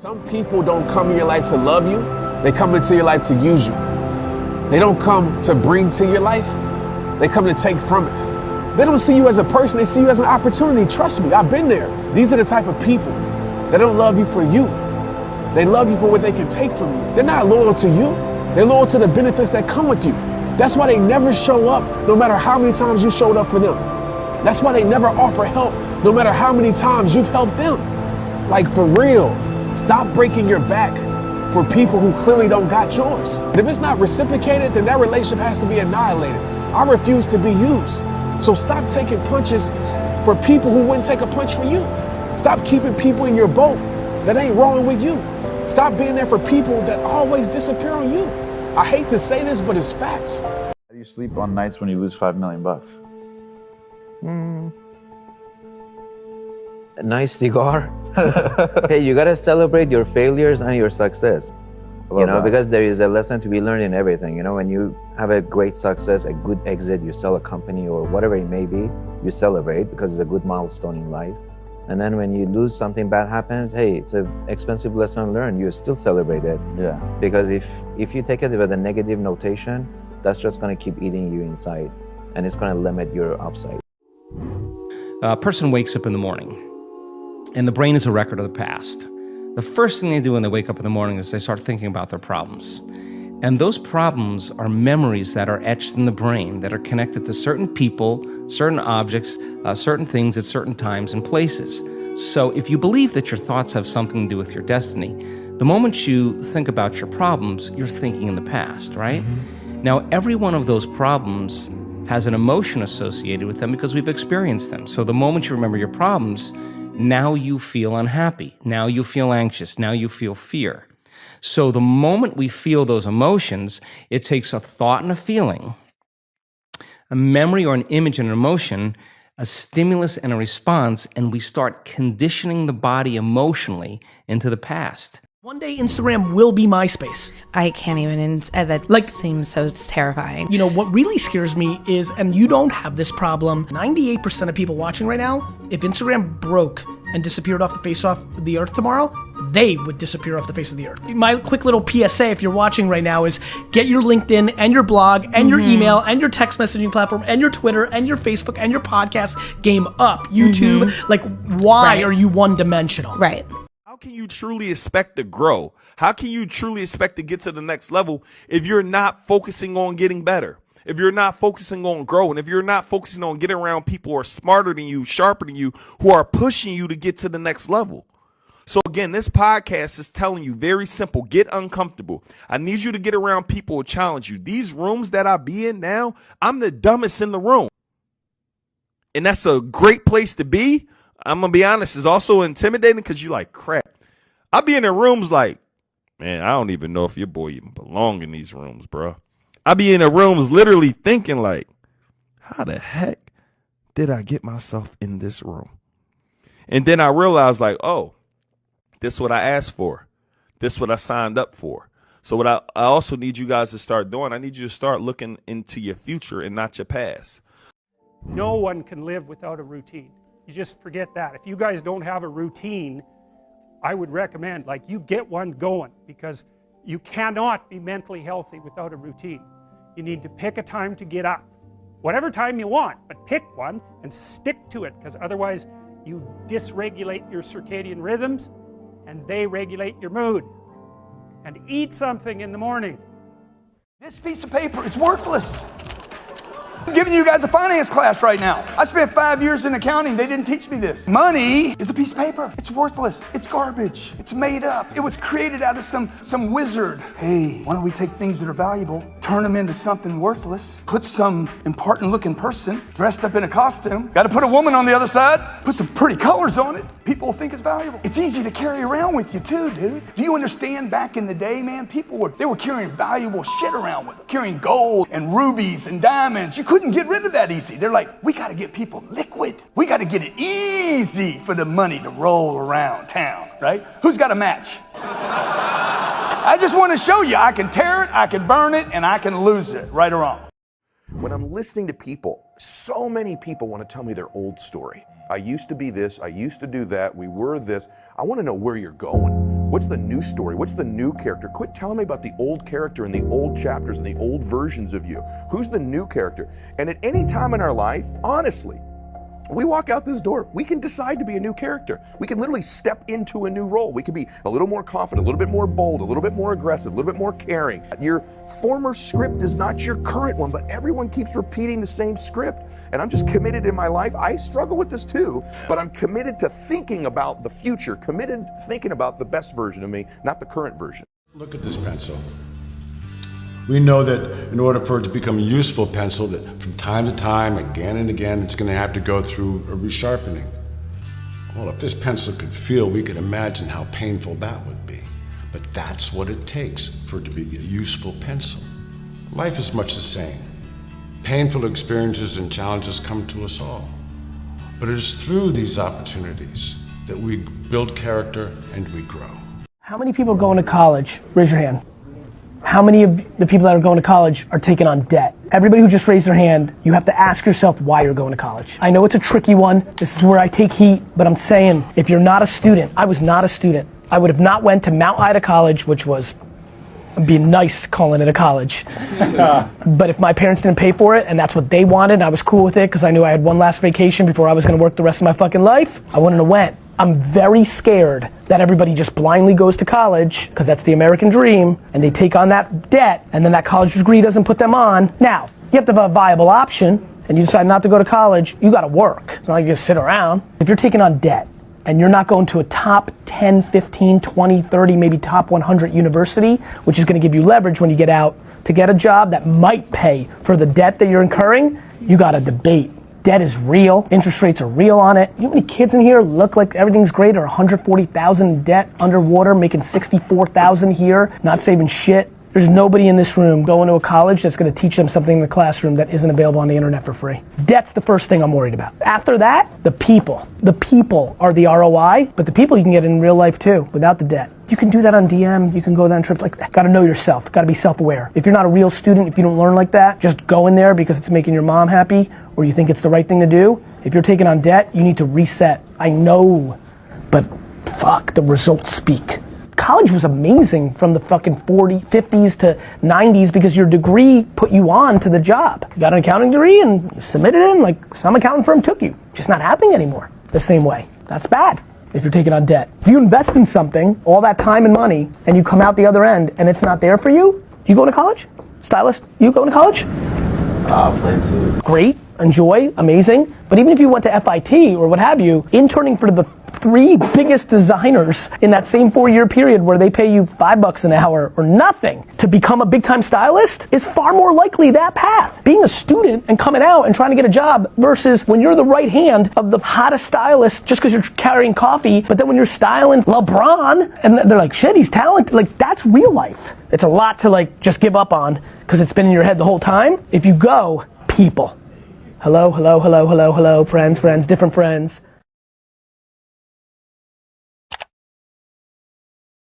Some people don't come in your life to love you, they come into your life to use you. They don't come to bring to your life, they come to take from it. They don't see you as a person, they see you as an opportunity. Trust me, I've been there. These are the type of people that don't love you for you. They love you for what they can take from you. They're not loyal to you, they're loyal to the benefits that come with you. That's why they never show up, no matter how many times you showed up for them. That's why they never offer help, no matter how many times you've helped them. Like, for real. Stop breaking your back for people who clearly don't got yours. If it's not reciprocated, then that relationship has to be annihilated. I refuse to be used. So stop taking punches for people who wouldn't take a punch for you. Stop keeping people in your boat that ain't rolling with you. Stop being there for people that always disappear on you. I hate to say this, but it's facts. How do you sleep on nights when you lose $5 million? A nice cigar. Hey, you gotta celebrate your failures and your success. You know, because there is a lesson to be learned in everything. You know, when you have a great success, a good exit, you sell a company or whatever it may be, you celebrate because it's a good milestone in life. And then when you lose, something bad happens, hey, it's an expensive lesson learned, you still celebrate it. Yeah. Because if you take it with a negative notation, that's just gonna keep eating you inside and it's gonna limit your upside. A person wakes up in the morning and the brain is a record of the past. The first thing they do when they wake up in the morning is they start thinking about their problems. And those problems are memories that are etched in the brain that are connected to certain people, certain objects, certain things at certain times and places. So if you believe that your thoughts have something to do with your destiny, the moment you think about your problems, you're thinking in the past, right? Mm-hmm. Now, every one of those problems has an emotion associated with them because we've experienced them. So the moment you remember your problems, now you feel unhappy, now you feel anxious, now you feel fear. So the moment we feel those emotions, it takes a thought and a feeling, a memory or an image and an emotion, a stimulus and a response, and we start conditioning the body emotionally into the past. One day Instagram will be MySpace. I can't even, that seems so terrifying. You know, what really scares me is, and you don't have this problem, 98% of people watching right now, if Instagram broke and disappeared off the face of the earth tomorrow, they would disappear off the face of the earth. My quick little PSA, if you're watching right now, is get your LinkedIn and your blog and your email and your text messaging platform and your Twitter and your Facebook and your podcast game up. YouTube, like, why are you one-dimensional? Right. How can you truly expect to grow? How can you truly expect to get to the next level if you're not focusing on getting better? If you're not focusing on growing, if you're not focusing on getting around people who are smarter than you, sharper than you, who are pushing you to get to the next level. So again, this podcast is telling you very simple, get uncomfortable. I need you to get around people who challenge you. These rooms that I be in now, I'm the dumbest in the room. And that's a great place to be. I'm going to be honest, it's also intimidating because you're like, crap. I be in the rooms like, man, I don't even know if your boy even belong in these rooms, bro. I be in the rooms literally thinking like, how the heck did I get myself in this room? And then I realized like, oh, this is what I asked for. This is what I signed up for. So what I also need you guys to start doing, I need you to start looking into your future and not your past. No one can live without a routine. You just forget that. If you guys don't have a routine, I would recommend, like, you get one going, because you cannot be mentally healthy without a routine. You need to pick a time to get up. Whatever time you want, but pick one and stick to it, because otherwise you dysregulate your circadian rhythms and they regulate your mood. And eat something in the morning. This piece of paper is worthless. I'm giving you guys a finance class right now. I spent 5 years in accounting. They didn't teach me this. Money is a piece of paper. It's worthless. It's garbage. It's made up. It was created out of some wizard. Hey, why don't we take things that are valuable, turn them into something worthless, put some important looking person dressed up in a costume, got to put a woman on the other side, put some pretty colors on it. People will think it's valuable. It's easy to carry around with you too, dude. Do you understand back in the day, man, they were carrying valuable shit around with them, carrying gold and rubies and diamonds. You couldn't get rid of that easy. They're like, we got to get people liquid. We got to get it easy for the money to roll around town, right? Who's got a match? I just want to show you, I can tear it, I can burn it, and I can lose it, right or wrong. When I'm listening to people, so many people want to tell me their old story. I used to be this, I used to do that, we were this. I want to know where you're going. What's the new story? What's the new character? Quit telling me about the old character and the old chapters and the old versions of you. Who's the new character? And at any time in our life, honestly, we walk out this door, we can decide to be a new character. We can literally step into a new role. We can be a little more confident, a little bit more bold, a little bit more aggressive, a little bit more caring. Your former script is not your current one, but everyone keeps repeating the same script. And I'm just committed in my life. I struggle with this too, but I'm committed to thinking about the future, committed to thinking about the best version of me, not the current version. Look at this pencil. We know that in order for it to become a useful pencil, that from time to time, again and again, it's going to have to go through a resharpening. Well, if this pencil could feel, we could imagine how painful that would be. But that's what it takes for it to be a useful pencil. Life is much the same. Painful experiences and challenges come to us all. But it is through these opportunities that we build character and we grow. How many people are going to college? Raise your hand. How many of the people that are going to college are taking on debt? Everybody who just raised their hand, you have to ask yourself why you're going to college. I know it's a tricky one. This is where I take heat, but I'm saying if you're not a student, I was not a student. I would have not went to Mount Ida College, which was, it'd be nice calling it a college. But if my parents didn't pay for it and that's what they wanted and I was cool with it because I knew I had one last vacation before I was gonna work the rest of my fucking life, I wouldn't have went. I'm very scared that everybody just blindly goes to college because that's the American dream and they take on that debt and then that college degree doesn't put them on. Now, you have to have a viable option and you decide not to go to college, you gotta work. It's not like you just sit around. If you're taking on debt and you're not going to a top 10, 15, 20, 30, maybe top 100 university, which is gonna give you leverage when you get out to get a job that might pay for the debt that you're incurring, you gotta debate. Debt is real, interest rates are real on it. You know how many kids in here look like everything's great or 140,000 in debt, underwater, making 64,000 here, not saving shit? There's nobody in this room going to a college that's gonna teach them something in the classroom that isn't available on the internet for free. Debt's the first thing I'm worried about. After that, the people. The people are the ROI, but the people you can get in real life too, without the debt. You can do that on DM, you can go on trips like that. Gotta know yourself, gotta be self-aware. If you're not a real student, if you don't learn like that, just go in there because it's making your mom happy or you think it's the right thing to do. If you're taking on debt, you need to reset. I know, but fuck, the results speak. College was amazing from the fucking 50s to 90s because your degree put you on to the job. You got an accounting degree and you submitted in like some accounting firm took you. Just not happening anymore the same way. That's bad if you're taking on debt. If you invest in something, all that time and money, and you come out the other end and it's not there for you, you going to college? Stylist, you going to college? Plan to. Great, enjoy, amazing. But even if you went to FIT or what have you, interning for the 3 biggest designers in that same 4-year period where they pay you $5 an hour or nothing to become a big time stylist is far more likely that path. Being a student and coming out and trying to get a job versus when you're the right hand of the hottest stylist just because you're carrying coffee, but then when you're styling LeBron and they're like, shit, he's talented, like that's real life. It's a lot to like just give up on because it's been in your head the whole time. If you go, people. Hello, hello, hello, hello, hello, friends, different friends.